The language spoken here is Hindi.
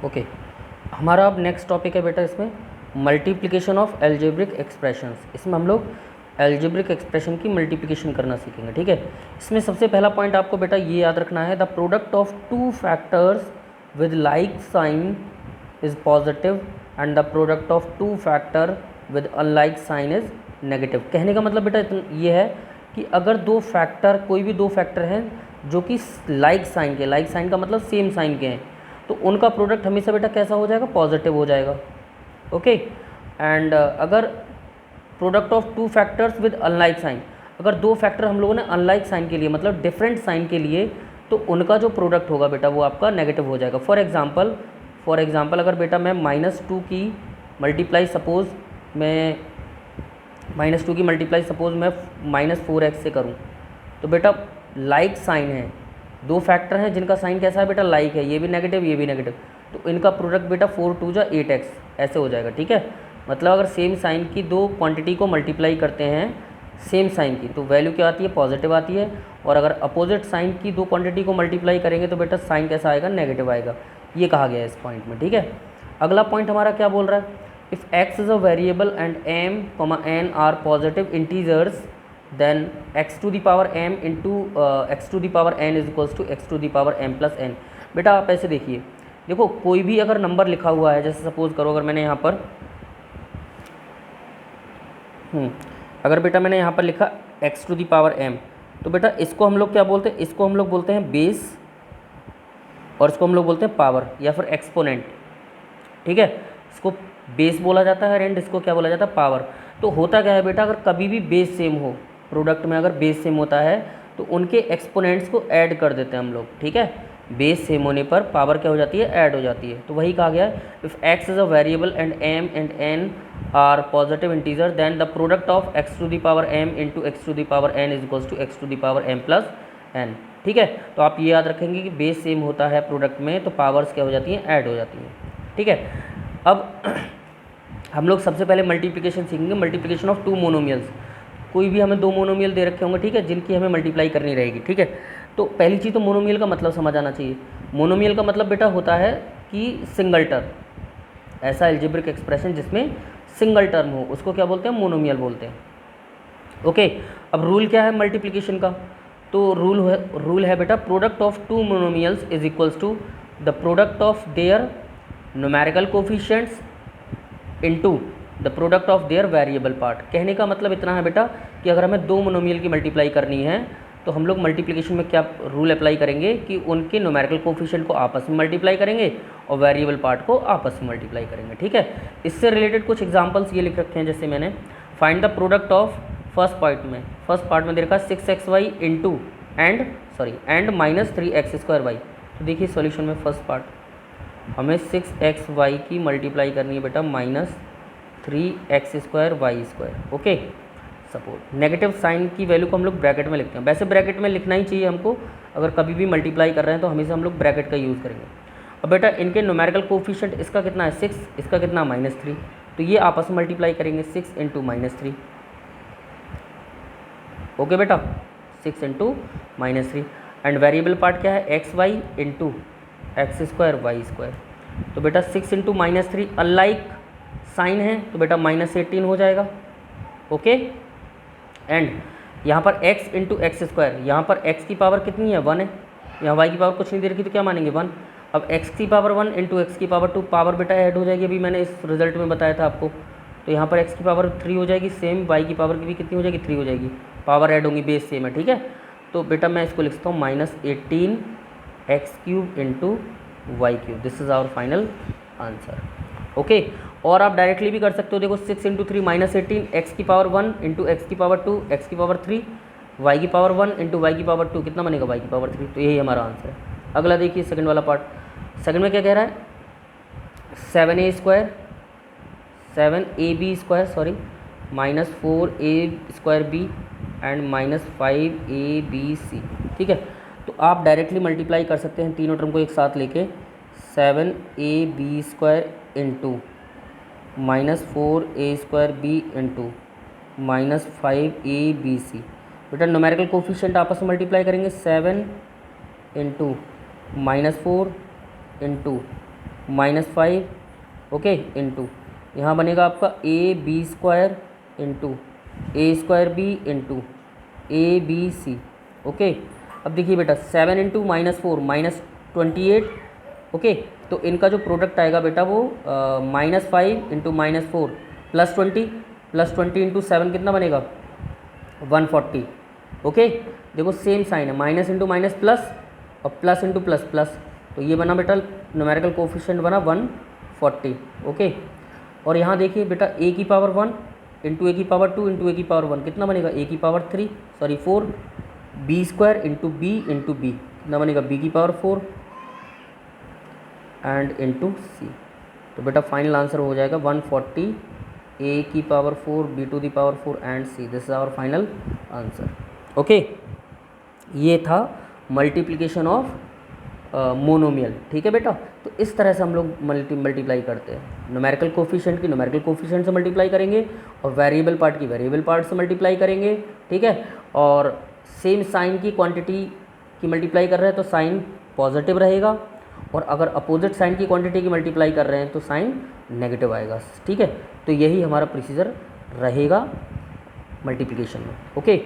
ओके, हमारा अब नेक्स्ट टॉपिक है बेटा इसमें मल्टीप्लिकेशन ऑफ एल्जेब्रिक एक्सप्रेशंस। इसमें हम लोग एल्जेब्रिक एक्सप्रेशन की मल्टीप्लिकेशन करना सीखेंगे। ठीक है, इसमें सबसे पहला पॉइंट आपको बेटा ये याद रखना है, the product of two factors with like sign is positive and the product of two factor with unlike sign is negative. कहने का मतलब बेटा ये है कि अगर दो फैक्टर, कोई भी दो फैक्टर हैं जो कि लाइक साइन के, लाइक साइन का मतलब सेम साइन के हैं, तो उनका प्रोडक्ट हमेशा बेटा कैसा हो जाएगा, पॉजिटिव हो जाएगा। ओके, एंड अगर product of two factors with unlike sign, अगर दो फैक्टर हम लोगों ने अनलाइक साइन के लिए मतलब डिफरेंट साइन के लिए, तो उनका जो प्रोडक्ट होगा बेटा वो आपका नेगेटिव हो जाएगा। फॉर एग्जांपल अगर बेटा मैं -2 की मल्टीप्लाई सपोज़ मैं -4x से करूं, तो बेटा लाइक साइन है, दो फैक्टर हैं जिनका साइन कैसा है बेटा, लाइक है, ये भी नेगेटिव ये भी नेगेटिव, तो इनका प्रोडक्ट बेटा 4 2 जा 8x ऐसे हो जाएगा। ठीक है, मतलब अगर सेम साइन की दो क्वांटिटी को मल्टीप्लाई करते हैं सेम साइन की, तो वैल्यू क्या आती है, पॉजिटिव आती है। और अगर अपोजिट साइन की दो क्वांटिटी को मल्टीप्लाई करेंगे तो बेटा साइन कैसा आएगा, नेगेटिव आएगा। ये कहा गया है इस पॉइंट में। ठीक है, अगला पॉइंट हमारा क्या बोल रहा है, if x is a variable and m, n are positive integers then x to the power m into x to the power n is equals to x to the power m plus n। बेटा आप ऐसे देखिए, देखो कोई भी अगर नंबर लिखा हुआ है, जैसे सपोज करो अगर मैंने यहाँ पर अगर बेटा मैंने यहाँ पर लिखा x to the power m, तो बेटा इसको हम लोग क्या बोलते हैं, इसको हम लोग बोलते हैं बेस और इसको हम लोग बोलते हैं पावर या फिर एक्सपोनेंट। ठीक है, इसको बेस बोला जाता है एंड इसको क्या बोला जाता है, पावर। तो होता क्या है बेटा, अगर कभी भी बेस सेम हो, प्रोडक्ट में अगर बेस सेम होता है तो उनके एक्सपोनेंट्स को ऐड कर देते हैं हम लोग। ठीक है, बेस सेम होने पर पावर क्या हो जाती है, ऐड हो जाती है। तो वही कहा गया है, if x is a variable and m and n are positive integer then the product of x to the power m into x to the power n is equals to x to the power m plus n। ठीक है, तो आप ये याद रखेंगे कि बेस सेम होता है प्रोडक्ट में तो पावर्स क्या हो जाती हैं, ऐड हो जाती हैं। ठीक है, अब हम लोग सबसे पहले मल्टीप्लिकेशन सीखेंगे, मल्टीप्लिकेशन ऑफ टू मोनोमियल्स। कोई भी हमें दो मोनोमियल दे रखे होंगे, ठीक है, जिनकी हमें मल्टीप्लाई करनी रहेगी। ठीक है, तो पहली चीज़ तो मोनोमियल का मतलब समझ आना चाहिए। मोनोमियल का मतलब बेटा होता है कि सिंगल टर्म, ऐसा एल्जेब्रिक एक्सप्रेशन जिसमें सिंगल टर्म हो उसको क्या बोलते हैं, मोनोमियल बोलते हैं। ओके, अब रूल क्या है मल्टीप्लिकेशन का, तो रूल है बेटा product of two monomials is equals to the product of their numerical coefficients into the product of their variable part. कहने का मतलब इतना है बेटा कि अगर हमें दो मोनोमियल की मल्टीप्लाई करनी है तो हम लोग मल्टीप्लिकेशन में क्या रूल अप्लाई करेंगे कि उनके न्यूमेरिकल कोफिशिएंट को आपस में मल्टीप्लाई करेंगे और वेरिएबल पार्ट को आपस में मल्टीप्लाई करेंगे। ठीक है, इससे रिलेटेड कुछ एग्जांपल्स ये लिख रखे हैं, जैसे मैंने find the product of first part में दे रखा है 6xy इंटू एंड -3x²y। तो देखिए सॉल्यूशन में फर्स्ट पार्ट हमें 6xy की मल्टीप्लाई करनी है बेटा -3x²y²। Okay, suppose negative sign की वैल्यू को हम लोग ब्रैकेट में लिखते हैं, वैसे ब्रैकेट में लिखना ही चाहिए हमको, अगर कभी भी मल्टीप्लाई कर रहे हैं तो हमेशा हम लोग ब्रैकेट का यूज़ करेंगे। अब बेटा इनके न्यूमेरिकल कोफिशिएंट, इसका कितना है 6, इसका कितना -3, तो ये आपस में मल्टीप्लाई करेंगे 6 इंटू -3। ओके बेटा, 6 इंटू -3 एंड वेरिएबल पार्ट क्या है, xy इंटू x²y²। तो बेटा 6 इंटू -3 अनलाइक साइन है तो बेटा -18 हो जाएगा। ओके, एंड यहाँ पर x इंटू x², यहाँ पर x की पावर कितनी है, 1 है, यहाँ y की पावर कुछ नहीं दे रखी तो क्या मानेंगे 1। अब x की पावर 1 इंटू एक्स की पावर 2, पावर बेटा ऐड हो जाएगी, अभी मैंने इस रिजल्ट में बताया था आपको। तो यहाँ पर x की पावर 3 हो जाएगी, सेम y की पावर की भी कितनी हो जाएगी, 3 हो जाएगी, पावर ऐड होंगी, बेस सेम है। ठीक है, तो बेटा मैं इसको लिखता हूँ -18x³ into y³। This is our final answer. Okay, और आप डायरेक्टली भी कर सकते हो, देखो 6 इंटू 3 -18, एक्स की पावर 1 इंटू एक्स की पावर 2, एक्स की पावर 3, वाई की पावर 1 इंटू वाई की पावर 2, कितना बनेगा वाई की पावर 3। तो यही हमारा आंसर है। अगला देखिए सेकंड वाला पार्ट, सेकंड में क्या कह रहा है, 7ab² -4a² एंड -5abc। ठीक है, तो आप डायरेक्टली मल्टीप्लाई कर सकते हैं तीनों टर्म को एक साथ लेके, 7ab² into -4a² b into -5abc। बेटा न्यूमेरिकल कोफिशिएंट आपस में मल्टीप्लाई करेंगे, 7 इंटू -4 इंटू -5 ओके इंटू यहाँ बनेगा आपका a b square into a square b into a b c okay. अब देखिए बेटा 7 इंटू -4 -28 ओके। तो इनका जो प्रोडक्ट आएगा बेटा वो -5 इंटू -4 +20 इंटू 7 कितना बनेगा 140 ओके। देखो सेम साइन है, माइनस इंटू माइनस प्लस और प्लस इंटू प्लस प्लस, तो ये बना बेटा न्यूमेरिकल कोफिशिएंट बना 140 ओके। और यहाँ देखिए बेटा ए की पावर 1 इंटू ए की पावर 2 इंटू ए की पावर 1 कितना बनेगा ए की power 4 b square into b कितना बनेगा बी की पावर 4 एंड इंटू सी। तो बेटा फाइनल आंसर हो जाएगा 140 ए की power 4 b to the power 4 and c. This is our final answer okay. ये था मल्टीप्लिकेशन ऑफ मोनोमियल, ठीक है बेटा। तो इस तरह से हम लोग मल्टीप्लाई करते हैं। न्यूमेरिकल कोफिशिएंट की न्यूमेरिकल कोफिशिएंट से मल्टीप्लाई करेंगे और वेरिएबल पार्ट की वेरिएबल पार्ट से मल्टीप्लाई करेंगे, ठीक है। और सेम साइन की क्वांटिटी की मल्टीप्लाई कर रहे हैं तो साइन पॉजिटिव रहेगा, और अगर अपोजिट साइन की क्वांटिटी की मल्टीप्लाई कर रहे हैं तो साइन नेगेटिव आएगा, ठीक है। तो यही हमारा प्रोसीजर रहेगा मल्टीप्लिकेशन में ओके।